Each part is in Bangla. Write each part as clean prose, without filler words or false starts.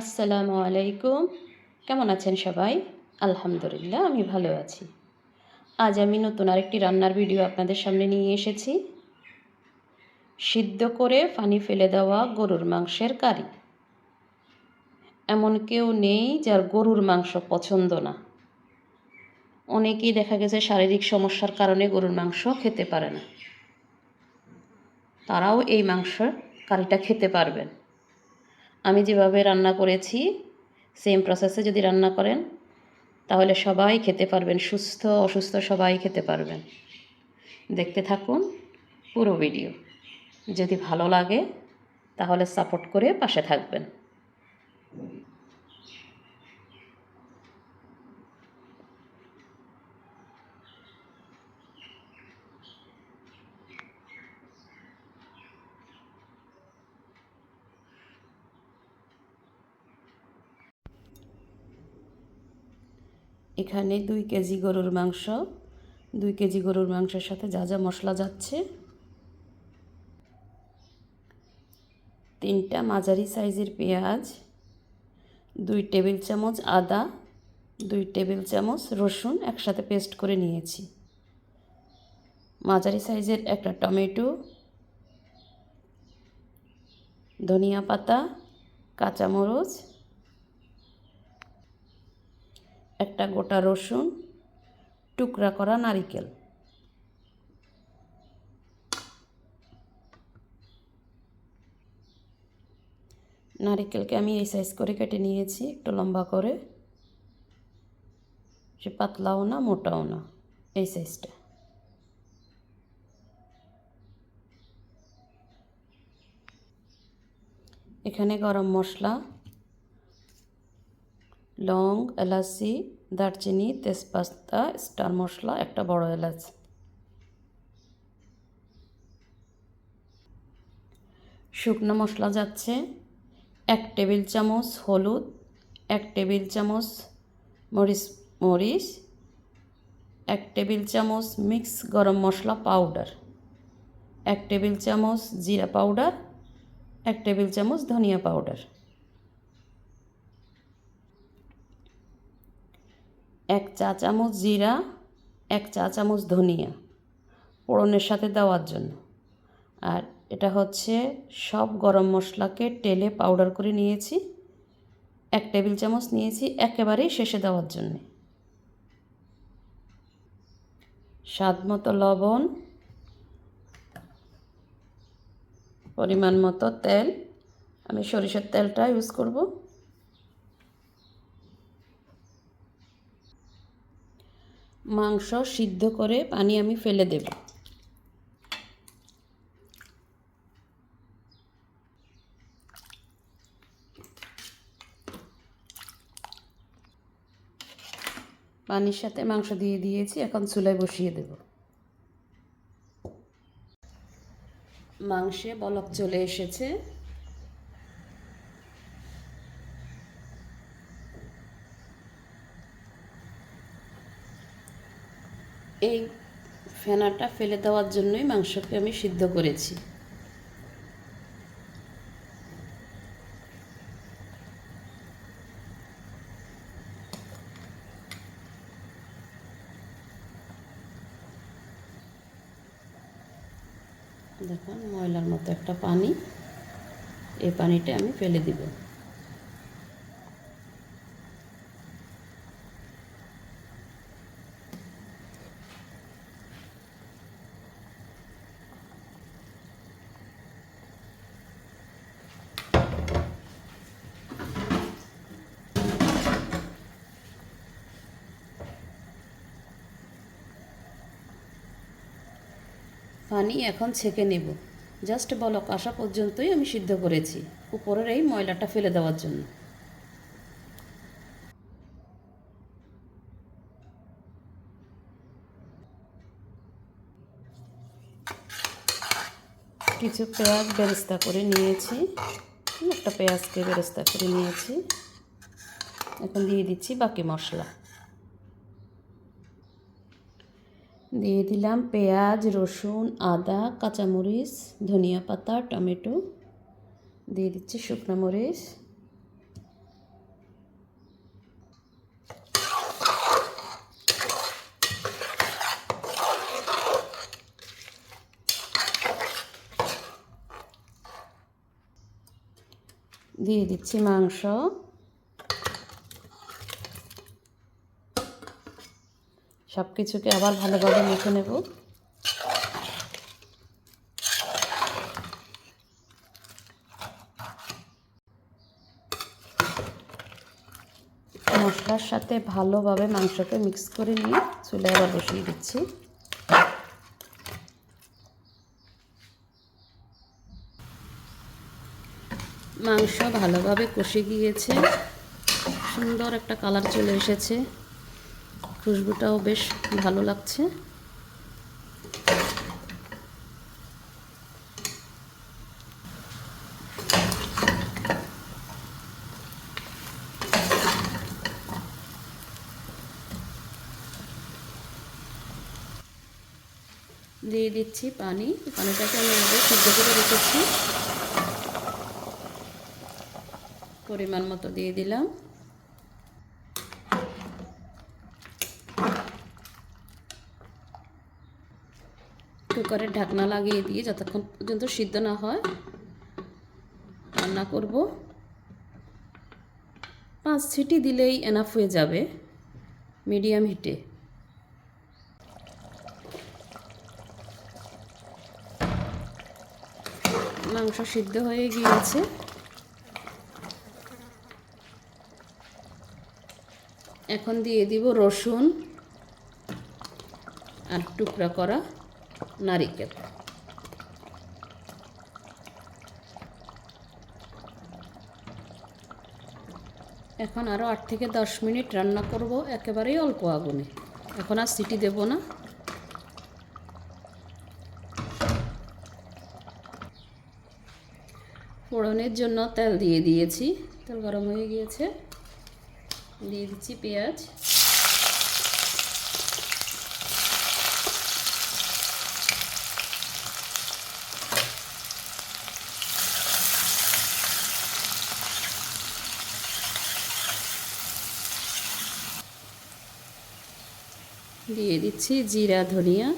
আসসালামু আলাইকুম। কেমন আছেন সবাই? আলহামদুলিল্লাহ আমি ভালো আছি। আজ আমি নতুন আরেকটি রান্নার ভিডিও আপনাদের সামনে নিয়ে এসেছি। সিদ্ধ করে পানি ফেলে দেওয়া গরুর মাংসের কারি। এমন কেউ নেই যার গরুর মাংস পছন্দ না। অনেকেই দেখা গেছে শারীরিক সমস্যার কারণে গরুর মাংস খেতে পারে না। তারাও এই মাংসের কারিটা খেতে পারবেন। আমি যেভাবে রান্না করেছি সেম প্রসেসে যদি রান্না করেন তাহলে সবাই খেতে পারবেন, সুস্থ অসুস্থ সবাই খেতে পারবেন। দেখতে থাকুন পুরো ভিডিও। যদি ভালো লাগে তাহলে সাপোর্ট করে পাশে থাকবেন। এখানে 2 কেজি গরুর মাংস, 2 কেজি গরুর মাংসের সাথে যা যা মশলা যাচ্ছে: 3টা মাঝারি সাইজের পেঁয়াজ, 2 টেবিল চামচ আদা, 2 টেবিল চামচ রসুন একসাথে পেস্ট করে নিয়েছি, মাঝারি সাইজের একটা টমেটো, ধনিয়া পাতা, কাঁচামরিচ, একটা গোটা রসুন, টুকরা করা নারিকেল। নারিকেলকে আমি এই সাইজ করে কেটে নিয়েছি, একটু লম্বা করে, সে পাতলাও না মোটাও না, এই সাইজটা। এখানে গরম মশলা, লং, এলাচি, দারচিনি, তেজপাতা, স্টার মশলা, একটা বড় এলাচ। শুকনো মশলা যাচ্ছে 1 টেবিল চামচ হলুদ, 1 টেবিল চামচ মরিচ, 1 টেবিল চামচ মিক্স গরম মশলা পাউডার, 1 টেবিল চামচ জিরা পাউডার, 1 টেবিল চামচ ধনিয়া পাউডার, 1 চা চামচ জিরা, 1 চা চামচ ধনিয়া ফোড়নের সাথে দেওয়ার জন্য। আর এটা হচ্ছে সব গরম মশলাকে টেলে পাউডার করে নিয়েছি, 1 টেবিল চামচ নিয়েছি একেবারেই শেষে দেওয়ার জন্য। স্বাদ মতো লবণ, পরিমাণ মতো তেল, আমি সরিষার তেলটা ইউজ করব। মাংস সিদ্ধ করে পানি আমি ফেলে দেব। পানির সাথে মাংস দিয়ে দিয়েছি, এখন চুলায় বসিয়ে দেব। মাংসে বলক চলে এসেছে। এই ফেনাটা ফেলে দেওয়ার জন্যই মাংসকে আমি সিদ্ধ করেছি। দেখুন ময়লার মতো একটা পানি, এই পানিটা আমি ফেলে দিব। পানি এখন ছেঁকে নেব। জাস্ট বলক আসা পর্যন্তই আমি সিদ্ধ করেছি, উপরের এই ময়লাটা ফেলে দেওয়ার জন্য। কিছু পেঁয়াজ বেরেস্তা করে নিয়েছি, একটা পেঁয়াজকে বেরেস্তা করে নিয়েছি। এখন দিয়ে দিচ্ছি বাকি মশলা। দিয়ে দিলাম পেঁয়াজ, রসুন, আদা, কাঁচামরিচ, ধনিয়া পাতা, টমেটো, দিয়ে দিচ্ছি শুকনো মরিচ, দিয়ে দিচ্ছি মাংস। সব কিছুকে আবার ভালোভাবে মেখে নেব। মশলার সাথে ভালোভাবে মাংসকে মিক্স করে নিয়ে চুলে আবার বসিয়ে দিচ্ছি। মাংস ভালোভাবে কষে গিয়েছে, সুন্দর একটা কালার চলে এসেছে, খুশবুটাও বেশ ভালো লাগছে। দিয়ে দিচ্ছি পানি। পানিটাকে আমি আগে সিদ্ধ করে রেখেছি, পরিমাণ মতো দিয়ে দিলাম। কুকারের ঢাকনা লাগিয়ে দিয়ে যতক্ষণ পর্যন্ত সিদ্ধ না হয় রান্না করব। 5 সিটি দিলেই এনাফ হয়ে যাবে, মিডিয়াম হিটে। মাংস সিদ্ধ হয়ে গিয়েছে। এখন দিয়ে দিব রসুন আর টুকরা করা নারিকেল। এখন আরও 8 থেকে 10 মিনিট রান্না করব, একেবারেই অল্প আগুনে। এখন আর সিটি দেব না। ফোড়নের জন্য তেল দিয়ে দিয়েছি, তেল গরম হয়ে গিয়েছে। দিয়ে দিচ্ছি পেঁয়াজ, দিয়ে দিচ্ছি জিরা ধনিয়া,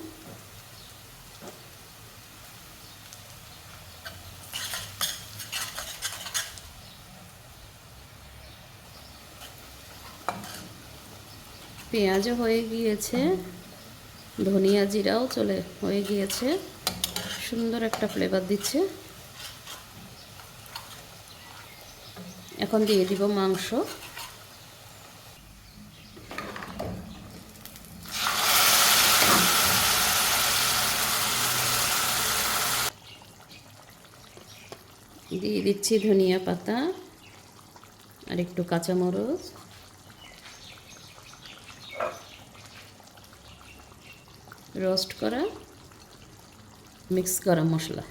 পেঁয়াজও হয়ে গিয়েছে, ধনিয়া জিরাও হয়ে গিয়েছে, সুন্দর একটা ফ্লেভার দিচ্ছে। এখন দিয়ে দিব মাংস। দিয়ে দিচ্ছি ধনিয়া পাতা আর একটু কাঁচামরিচ, রোস্ট করা মিক্স গরম মশলা।